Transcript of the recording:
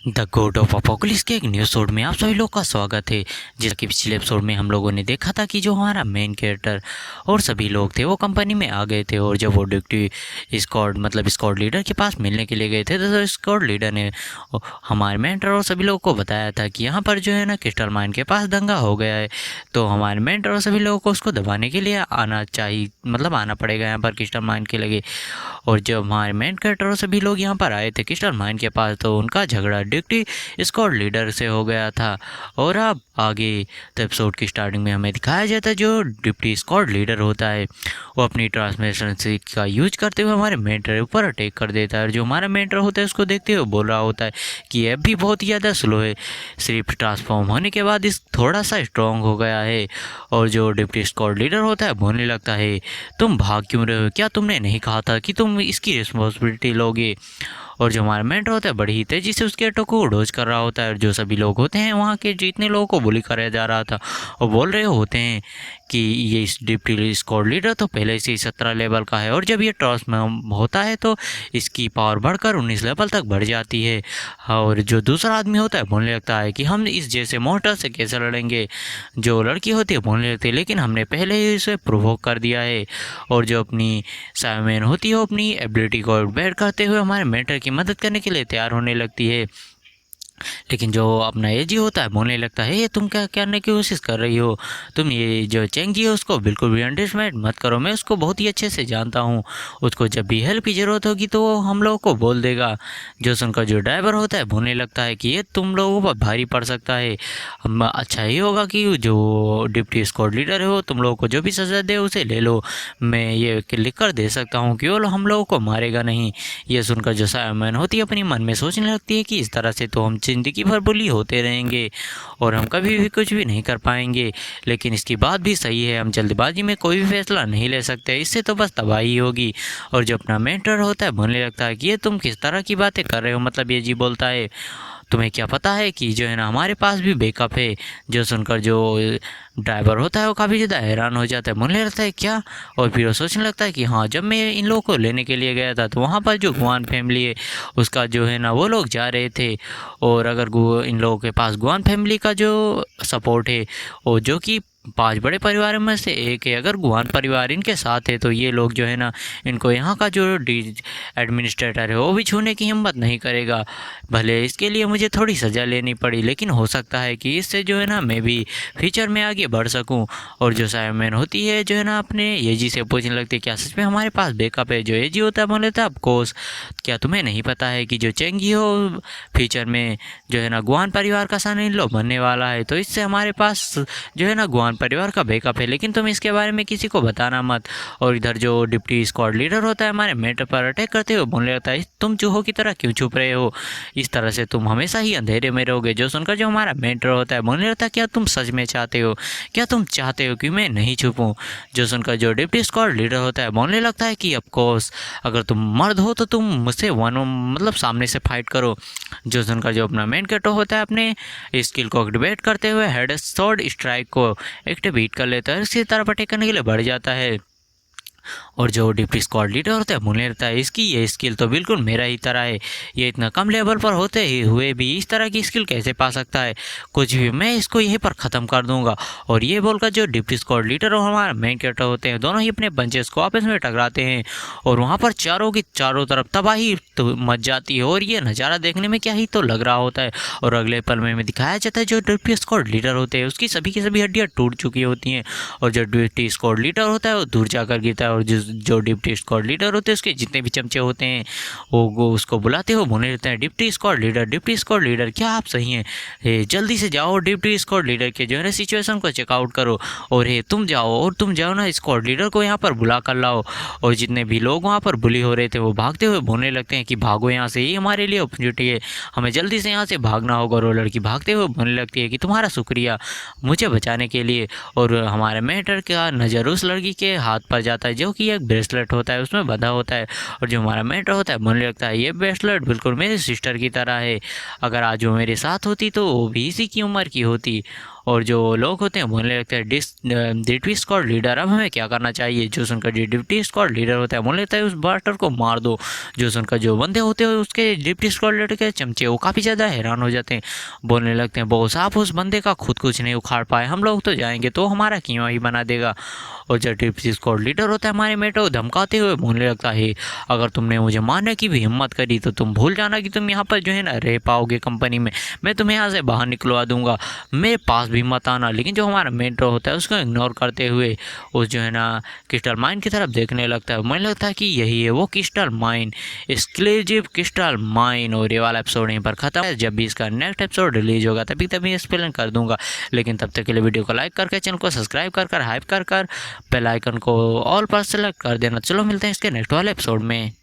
The God of apocalypse के एक new episode में आप सभी लोग का स्वागत है। जैसा कि पिछले एपिसोड में हम लोगों ने देखा था कि जो हमारा मेन कैरेक्टर और सभी लोग थे वो कंपनी में आ गए थे, और जब वो डिप्टी स्क्वाड लीडर के पास मिलने के लिए गए थे तो स्क्वाड लीडर ने हमारे मेंटर और सभी लोगों को बताया था कि यहाँ पर जो है ना क्रिस्टल माइन के पास दंगा हो गया है, तो हमारे मेंटर और सभी लोगों को उसको दबाने के लिए आना चाहिए, आना पड़ेगा यहाँ पर क्रिस्टल माइन के लगे। और जब हमारे मेन कैरेक्टर और सभी लोग यहाँ पर आए थे क्रिस्टल माइन के पास, तो उनका झगड़ा डिप्टी स्क्वाड लीडर से हो गया था। और अब आगे तो एपिसोड की स्टार्टिंग में हमें दिखाया जाता है जो डिप्टी स्क्वाड लीडर होता है वो अपनी ट्रांसमिशन का यूज करते हुए हमारे मेंटर के ऊपर अटैक कर देता है। और जो हमारा मेंटर होता है उसको देखते हुए बोल रहा होता है कि ऐप भी बहुत ही ज़्यादा स्लो है, सिर्फ ट्रांसफॉर्म होने के बाद इस थोड़ा सा स्ट्रॉन्ग हो गया है। और जो डिप्टी स्क्वाड लीडर होता है बोलने लगता है, तुम भाग क्यों रहे हो? क्या तुमने नहीं कहा था कि तुम इसकी रिस्पॉन्सिबिलिटी लोगे? और जो हमारा मेंटर होता है बड़ी ही तेजी से उसके ऑटो को डोज कर रहा होता है। और जो सभी लोग होते हैं वहाँ के जितने लोगों को बुली कराया जा रहा था वो बोल रहे होते हैं कि ये इस डिप्टी स्क्वाड लीडर तो पहले से ही 17 लेवल का है, और जब ये ट्रांसफॉर्म होता है तो इसकी पावर बढ़कर 19 लेवल तक बढ़ जाती है। और जो दूसरा आदमी होता है बोलने लगता है कि हम इस जैसे मॉन्स्टर से कैसे लड़ेंगे। जो लड़की होती है बोलने लगती है, लेकिन हमने पहले ही इसे प्रोवोक कर दिया है। और जो अपनी साइमन होती है वो अपनी एबिलिटी को अपग्रेड करते हुए हमारे मेंटर की मदद करने के लिए तैयार होने लगती है। लेकिन जो अपना एजी होता है बोलने लगता है, ये तुम क्या करने की कोशिश कर रही हो? तुम ये जो चेंग जी है उसको बिल्कुल भी अंडरस्टैंड मत करो, मैं उसको बहुत ही अच्छे से जानता हूँ, उसको जब भी हेल्प की ज़रूरत होगी तो वो हम लोगों को बोल देगा। जो सुनकर जो ड्राइवर होता है बोलने लगता है कि ये तुम लोगों पर भारी पड़ सकता है, अच्छा ही होगा कि जो डिप्टी स्क्वाड लीडर है वो तुम लोगों को जो भी सज़ा दे उसे ले लो, मैं ये लिख कर दे सकता हूँ कि वो हम लोगों को मारेगा नहीं। ये सुनकर जो साइमन होती है अपनी मन में सोचने लगती है कि इस तरह से तो हम ज़िंदगी भर बुली होते रहेंगे और हम कभी भी कुछ भी नहीं कर पाएंगे। लेकिन इसकी बात भी सही है, हम जल्दबाजी में कोई भी फैसला नहीं ले सकते, इससे तो बस तबाही होगी। और जो अपना मेंटर होता है बोलने लगता है कि ये तुम किस तरह की बातें कर रहे हो, ये जी बोलता है, तुम्हें क्या पता है कि जो है ना हमारे पास भी बैकअप है। जो सुनकर जो ड्राइवर होता है वो काफ़ी ज़्यादा हैरान हो जाता है, बोलने लगता है क्या? और फिर वो सोचने लगता है कि हाँ, जब मैं इन लोगों को लेने के लिए गया था तो वहाँ पर जो गुआन फैमिली है उसका जो है ना वो लोग जा रहे थे, और अगर इन लोगों के पास गुआन फैमिली का जो सपोर्ट है और जो कि 5 बड़े परिवारों में से एक है, अगर गुआन परिवार इनके साथ है तो ये लोग जो है ना इनको यहाँ का जो एडमिनिस्ट्रेटर है वो भी छूने की हिम्मत नहीं करेगा। भले इसके लिए मुझे थोड़ी सज़ा लेनी पड़ी, लेकिन हो सकता है कि इससे जो है ना मैं भी फ्यूचर में आगे बढ़ सकूं। और जो साइमन होती है जो है ना अपने येजी से पूछने लगती है, क्या सच में हमारे पास बैकअप है? जो येजी होता है बोले था, ऑफ कोर्स, क्या तुम्हें नहीं पता है कि जो चेंगी हो फ्यूचर में जो है ना गुआन परिवार का सन इन लो बनने वाला है, तो इससे हमारे पास जो है ना गुआन परिवार का बैकअप है, लेकिन तुम इसके बारे में किसी को बताना मत। और इधर जो डिप्टी स्क्वाड लीडर होता है हमारे मेंटर पर अटैक करते हुए बोलने लगता है, तुम चूहों की तरह क्यों छुप रहे हो? इस तरह से तुम हमेशा ही अंधेरे में रहोगे। जो सुनकर जो हमारा मेंटर होता है बोलने लगता है, क्या तुम सच में चाहते हो, क्या तुम चाहते हो कि मैं नहीं छुपूं? जो सुनकर जो डिप्टी स्क्वाड लीडर होता है बोलने लगता है कि ऑफ कोर्स, अगर तुम मर्द हो तो तुम मुझसे सामने से फाइट करो। जो सुनकर जो अपना मेन कैरेक्टर होता है अपने स्किल को एक्टिवेट करते हुए हेड स्वॉर्ड स्ट्राइक को एक्टिवेट कर लेता है, इसकी तरफ अटैक करने के लिए बढ़ जाता है। और जो डिप्टी स्क्वाड लीडर होता है बोलने लगता है, इसकी ये स्किल तो बिल्कुल मेरा ही तरह है, ये इतना कम लेवल पर होते ही हुए भी इस तरह की स्किल कैसे पा सकता है? कुछ भी, मैं इसको यहीं पर ख़त्म कर दूंगा। और ये बोलकर जो डिप्टी स्क्वाड लीडर और हमारा मेन कैरेक्टर होते हैं दोनों ही अपने बंचेस को आपस में टकराते हैं, और वहाँ पर चारों की चारों तरफ तबाही तो मच जाती है। और ये नज़ारा देखने में क्या ही तो लग रहा होता है। और अगले पल में दिखाया जाता है जो डिप्टी स्क्वाड लीडर होते हैं उसकी सभी की सभी हड्डियाँ टूट चुकी होती हैं, और जो डिप्टी स्क्वाड लीडर होता है वो दूर जाकर गिरता है। और जो डिप्टी स्क्वाड लीडर होते हैं उसके जितने भी चमचे होते हैं वो उसको बुलाते हो बोलने लगते हैं, डिप्टी स्क्वाड लीडर क्या आप सही हैं? जल्दी से जाओ डिप्टी स्क्वाड लीडर के जो है ना सिचुएशन को चेकआउट करो, और तुम जाओ ना स्क्वाड लीडर को यहाँ पर बुला कर लाओ। और जितने भी लोग वहाँ पर बुली हो रहे थे वो भागते हुए बोलने लगते हैं कि भागो यहाँ से, ये हमारे लिए अपॉर्चुनिटी है, हमें जल्दी से यहाँ से भागना होगा। और वो लड़की भागते हुए बोलने लगती है कि तुम्हारा शुक्रिया मुझे बचाने के लिए। और हमारे मेंटर का नज़र उस लड़की के हाथ पर जाता है जो कि एक ब्रेसलेट होता है उसमें बंधा होता है। और जो हमारा मेंटर होता है बोलने लगता है, ये ब्रेसलेट बिल्कुल मेरी सिस्टर की तरह है, अगर आज वो मेरे साथ होती तो वो भी इसी की उम्र की होती। और जो लोग होते हैं बोलने लगते हैं डिप्टी स्क्वाड लीडर अब हमें क्या करना चाहिए। जो सुनकर जो डिप्टी स्क्वाड लीडर होता है बोलने लगता है उस बार्टर को मार दो। जो सुनकर जो बंदे होते हैं उसके डिप्टी स्क्वाड लीडर के चमचे वो काफ़ी ज़्यादा हैरान हो जाते हैं, बोलने लगते हैं बॉस आप उस बंदे का खुद कुछ नहीं उखाड़ पाए, हम लोग तो जाएंगे तो हमारा कीमा ही बना देगा। और जब डिप्टी स्क्वाड लीडर होता है हमारे मेट को धमकाते हुए बोलने लगता है अगर तुमने मुझे मारने की भी हिम्मत करी तो तुम भूल जाना कि तुम यहाँ पर जो है ना रह पाओगे कंपनी में, मैं तुम्हें यहाँ से बाहर निकलवा दूंगा, मेरे पास भी मत आना। लेकिन जो हमारा मेंटर होता है उसको इग्नोर करते हुए उस जो है ना क्रिस्टल माइन की तरफ देखने लगता है। मुझे लगता है कि यही है वो crystal mine, exclusive crystal mine. और ये वाला एपिसोड यहीं पर खत्म है। जब भी इसका नेक्स्ट एपिसोड रिलीज होगा तभी एक्सप्लेन कर दूंगा। लेकिन तब तक के लिए वीडियो को लाइक करके चैनल को सब्सक्राइब कर हाइप कर बेल आइकन को ऑल पर सेलेक्ट कर देना। चलो मिलते हैं इसके नेक्स्ट वाले एपिसोड में।